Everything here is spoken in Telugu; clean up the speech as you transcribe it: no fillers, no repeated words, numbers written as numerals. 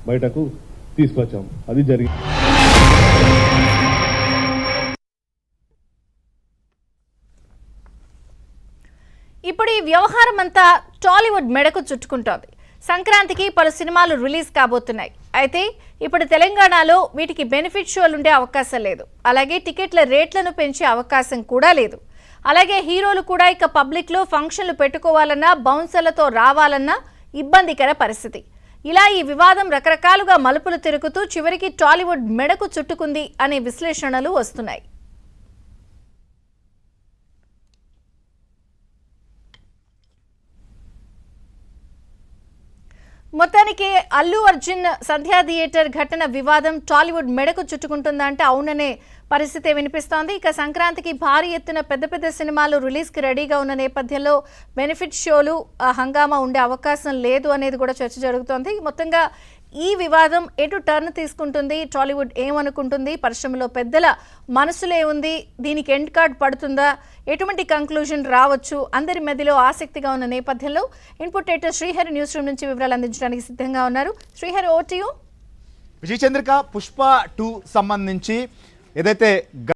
బయటకు తీసుకొచ్చాం. అది జరిగింది. ఇప్పుడు ఈ వ్యవహారం అంతా టాలీవుడ్ మెడకు చుట్టుకుంటోంది. సంక్రాంతికి పలు సినిమాలు రిలీజ్ కాబోతున్నాయి. అయితే ఇప్పుడు తెలంగాణలో వీటికి బెనిఫిట్ షోలు ఉండే అవకాశం లేదు. అలాగే టికెట్ల రేట్లను పెంచే అవకాశం కూడా లేదు. అలాగే హీరోలు కూడా ఇక పబ్లిక్లో ఫంక్షన్లు పెట్టుకోవాలన్నా బౌన్సర్లతో రావాలన్నా ఇబ్బందికర పరిస్థితి. ఇలా ఈ వివాదం రకరకాలుగా మలుపులు తిరుగుతూ చివరికి టాలీవుడ్ మెడకు చుట్టుకుంది అనే విశ్లేషణలు వస్తున్నాయి. మొత్తానికి అల్లు అర్జున్ సంధ్యా థియేటర్ ఘటన వివాదం టాలీవుడ్ మెడకు చుట్టుకుంటుందా అంటే అవుననే పరిస్థితి వినిపిస్తోంది. ఇక సంక్రాంతికి భారీ ఎత్తున పెద్ద పెద్ద సినిమాలు రిలీజ్కి రెడీగా ఉన్న నేపథ్యంలో బెనిఫిట్ షోలు హంగామా ఉండే అవకాశం లేదు అనేది కూడా చర్చ జరుగుతోంది. మొత్తంగా ఈ వివాదం ఎటు టర్న్ తీసుకుంటుంది, టాలీవుడ్ ఏమనుకుంటుంది, పరిశ్రమలో పెద్దల మనసులో ఏముంది, దీనికి ఎండ్ కార్డ్ పడుతుందా, ఎటువంటి కంక్లూజన్ రావచ్చు, అందరి మధ్యలో ఆసక్తిగా ఉన్న నేపథ్యంలో input editor Srihari news room నుంచి వివరాలు అందించడానికి సిద్ధంగా ఉన్నారు. శ్రీహరి, ఓ టు యు. విజయచంద్రిక, పుష్ప 2 సంబంధించి ఏదైతే